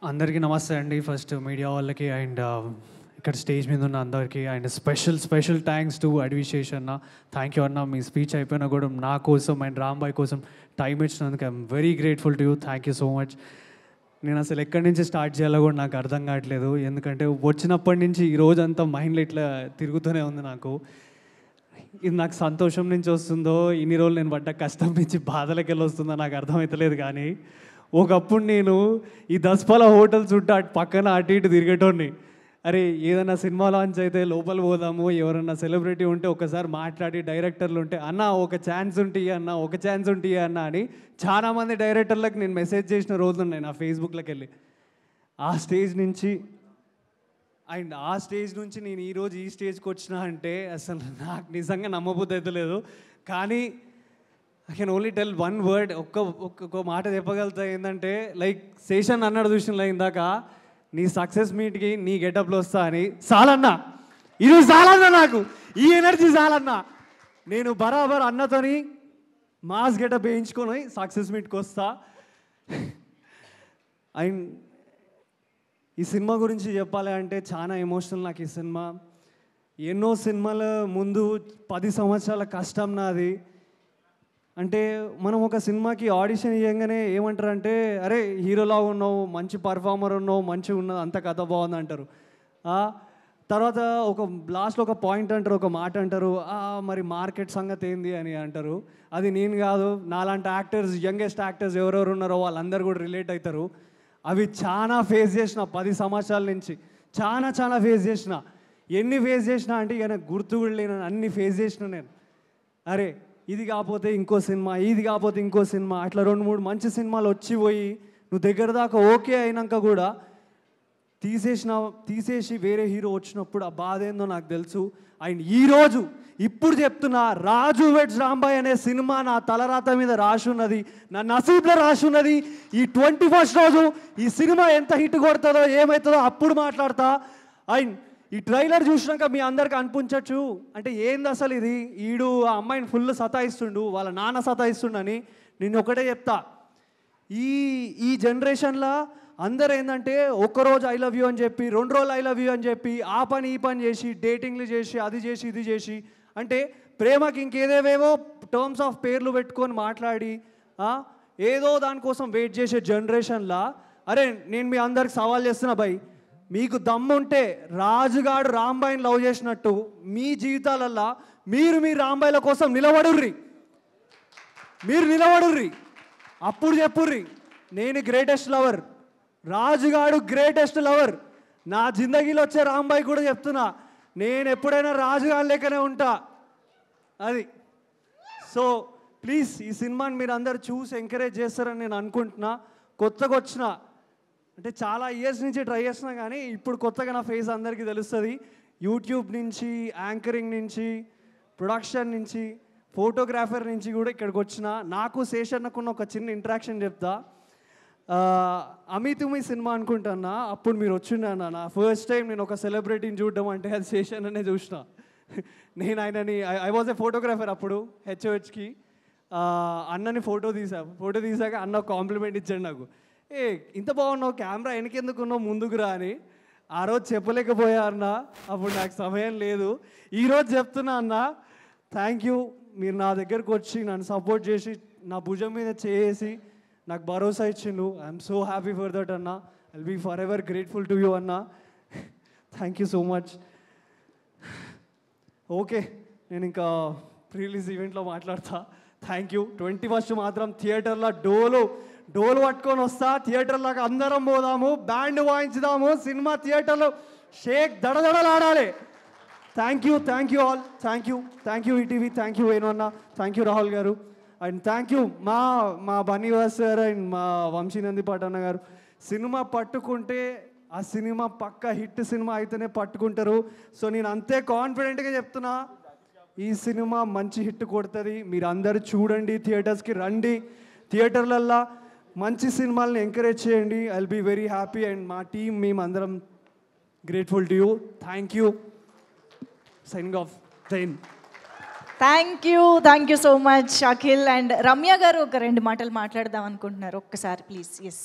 అందరికీ నమస్తే అండి. ఫస్ట్ మీడియా వాళ్ళకి అండ్ ఇక్కడ స్టేజ్ మీద ఉన్న అందరికీ and special thanks to Adivi Sesh అన్న. థ్యాంక్ యూ అన్న. మీ స్పీచ్ అయిపోయినా కూడా నా కోసం అండ్ రాంబాయ్ కోసం టైం ఇచ్చినందుకు I'm very grateful to you. Thank you so much. నేను అసలు ఎక్కడి నుంచి స్టార్ట్ చేయాలో కూడా నాకు అర్థం కావట్లేదు. ఎందుకంటే వచ్చినప్పటి నుంచి ఈ రోజంతా మైండ్లో ఇట్లా తిరుగుతూనే ఉంది నాకు. ఇది నాకు సంతోషం నుంచి వస్తుందో, ఇన్ని రోజులు నేను పడ్డ కష్టం నుంచి బాధలకి వెళ్ళి వస్తుందో నాకు అర్థమవుతలేదు. కానీ ఒకప్పుడు నేను ఈ దస్పల హోటల్ చుట్టూ అటు పక్కన అటు ఇటు తిరిగేటోడిని. అరే ఏదైనా సినిమా లాంచ్ అయితే లోపల పోదాము, ఎవరన్నా సెలబ్రిటీ ఉంటే ఒకసారి మాట్లాడి, డైరెక్టర్లు ఉంటే అన్న ఒక ఛాన్స్ ఉంటే అన్న, ఒక ఛాన్స్ ఉంటే అన్న అని చాలామంది డైరెక్టర్లకు నేను మెసేజ్ చేసిన రోజులు ఉన్నాయి నా ఫేస్బుక్లోకి వెళ్ళి. ఆ స్టేజ్ నుంచి నేను ఈరోజు ఈ స్టేజ్కి వచ్చినా అంటే అసలు నాకు నిజంగా నమ్మబుద్ధి అయితే లేదు. కానీ I can only tell one word, ఒక్క మాట చెప్పగలుగుతా. ఏంటంటే లైక్ శేషన్ అన్నాడు చూసిన ఇందాక, నీ సక్సెస్ మీట్కి నీ గెటప్లో వస్తా అని. చాలన్నా, ఇది చాలన్నా, నాకు ఈ ఎనర్జీ చాలన్నా. నేను బరాబర్ అన్నతోని మాస్ గెటప్ వేయించుకొని సక్సెస్ మీట్కి వస్తా. అండ్ ఈ సినిమా గురించి చెప్పాలి అంటే చాలా ఎమోషనల్ నాకు ఈ సినిమా. ఎన్నో సినిమాల ముందు 10 సంవత్సరాల కష్టం నాది. అంటే మనం ఒక సినిమాకి ఆడిషన్ ఇవ్వగానే ఏమంటారంటే, అరే హీరోలా ఉన్నావు, మంచి పర్ఫార్మర్ ఉన్నావు, మంచిగా ఉన్నది, అంత కథ బాగుంది అంటారు. తర్వాత ఒక లాస్ట్లో ఒక పాయింట్ అంటారు, ఒక మాట అంటారు, మరి మార్కెట్ సంగతి ఏంది అని అంటారు. అది నేను కాదు, నాలాంటి యాక్టర్స్, యంగెస్ట్ యాక్టర్స్ ఎవరెవరు ఉన్నారో వాళ్ళందరూ కూడా రిలేట్ అవుతారు. అవి చాలా ఫేస్ చేసిన 10 సంవత్సరాల నుంచి చాలా ఫేస్ చేసిన. ఎన్ని ఫేస్ చేసినా అంటే ఇక నాకు గుర్తు కూడా లేను, అన్ని ఫేస్ చేసిన నేను. అరే ఇది కాకపోతే ఇంకో సినిమా, ఇది కాకపోతే ఇంకో సినిమా, అట్లా 2-3 మంచి సినిమాలు వచ్చి పోయి నువ్వు దగ్గర దాకా ఓకే అయినాక కూడా తీసేసి వేరే హీరో వచ్చినప్పుడు ఆ బాధ ఏందో నాకు తెలుసు. అండ్ ఈరోజు ఇప్పుడు చెప్తున్నా, రాజు వెడ్స్ రాంబాయ్ అనే సినిమా నా తలరాత మీద రాసి ఉన్నది, నా నసీబ్లో రాసి ఉన్నది. ఈ 21st రోజు ఈ సినిమా ఎంత హిట్ కొడుతుందో ఏమవుతుందో అప్పుడు మాట్లాడతా. అండ్ ఈ ట్రైలర్ చూసినాక మీ అందరికి అనిపించవచ్చు, అంటే ఏంది అసలు ఇది, ఈడు ఆ అమ్మాయిని ఫుల్ సతాయిస్తుండు, వాళ్ళ నాన్న సతాయిస్తుండని. నేను ఒకటే చెప్తా, ఈ జనరేషన్లో అందరు ఏంటంటే ఒక్కరోజు ఐ లవ్ యూ అని చెప్పి, 2 రోజులు ఐ లవ్ యూ అని చెప్పి, ఆ పని ఈ పని చేసి, డేటింగ్లు చేసి, అది చేసి ఇది చేసి, అంటే ప్రేమకి ఇంకేదేవేవో టర్మ్స్ ఆఫ్ పేర్లు పెట్టుకొని మాట్లాడి ఏదో దానికోసం వెయిట్ చేసే జనరేషన్లో, అరే నేను మీ అందరికి సవాల్ చేస్తున్నా భయ్, మీకు దమ్ముంటే రాజుగాడు రాంబాయిని లవ్ చేసినట్టు మీ జీవితాలల్లో మీరు మీ రాంబాయిల కోసం నిలబడుర్రి, అప్పుడు చెప్పుర్రి నేను గ్రేటెస్ట్ లవర్, రాజుగాడు గ్రేటెస్ట్ లవర్. నా జిందగీలో వచ్చే రాంబాయి కూడా చెప్తున్నా, నేను ఎప్పుడైనా రాజుగాడి లెక్కనే ఉంటా. అది సో ప్లీజ్ ఈ సినిమాని మీరు అందరు చూసి ఎంకరేజ్ చేస్తారని నేను అనుకుంటున్నా. కొత్తగా వచ్చిన అంటే చాలా ఇయర్స్ నుంచి ట్రై చేస్తున్నా, కానీ ఇప్పుడు కొత్తగా నా ఫేస్ అందరికీ తెలుస్తుంది. యూట్యూబ్ నుంచి, యాంకరింగ్ నుంచి, ప్రొడక్షన్ నుంచి, ఫోటోగ్రాఫర్ నుంచి కూడా ఇక్కడికి వచ్చిన. నాకు శేషన్నకున్న ఒక చిన్న ఇంటరాక్షన్ చెప్తా. అమితుమి సినిమా అనుకుంటున్నా, అప్పుడు మీరు వచ్చిండ నా ఫస్ట్ టైం నేను ఒక సెలబ్రిటీని చూడడం అంటే అది శేషన్ననే చూసిన. నేను ఆయనని ఐ వాజ్ ఏ ఫోటోగ్రాఫర్ అప్పుడు హెచ్ఓహెచ్కి. అన్నని ఫోటో తీసాక అన్న కాంప్లిమెంట్ ఇచ్చాడు నాకు, ఇంత బాగున్నావు, కెమెరా వెనకెందుకున్నావు, ముందుకు రా అని. ఆ రోజు చెప్పలేకపోయా అన్న, అప్పుడు నాకు సమయం లేదు. ఈరోజు చెప్తున్నా అన్న, థ్యాంక్ యూ. మీరు నా దగ్గరకు వచ్చి నన్ను సపోర్ట్ చేసి నా భుజం మీద చేసి నాకు భరోసా ఇచ్చిండు. I'm so happy for that అన్న. I'll be forever grateful to you అన్న. Thank you so much. Okay, నేను ఇంకా ప్రీ రిలీజ్ ఈవెంట్లో మాట్లాడతా. Thank you. 21st మాత్రం థియేటర్లో డోలు పట్టుకొని వస్తా. థియేటర్లోకి అందరం పోదాము, బ్యాండ్ వాయించుదాము, సినిమా థియేటర్లో షేక్ దడదడలాడాలి. Thank you all. Thank you ETV, thank you Venu అన్న, థ్యాంక్ యూ రాహుల్ గారు, అండ్ థ్యాంక్ యూ మా బన్నీవాస్ సార్ అండ్ మా వంశీనందిపాటి అన్న గారు. సినిమా పట్టుకుంటే ఆ సినిమా పక్క హిట్ సినిమా అయితేనే పట్టుకుంటారు. సో నేను అంతే కాన్ఫిడెంట్గా చెప్తున్నా, ఈ సినిమా మంచి హిట్ కొడుతుంది. మీరు అందరూ చూడండి, థియేటర్స్కి రండి, థియేటర్లల్లో మంచి సినిమాలను ఎంకరేజ్ చేయండి. I will be very happy. And మా టీం మేము అందరం grateful to you. Thank you. Signing off. Thank you so much Akhil. And Ramya గారు ఒక 2 మాటలు మాట్లాడదాం అనుకుంటున్నారు, ఒక్కసారి ప్లీజ్. ఎస్.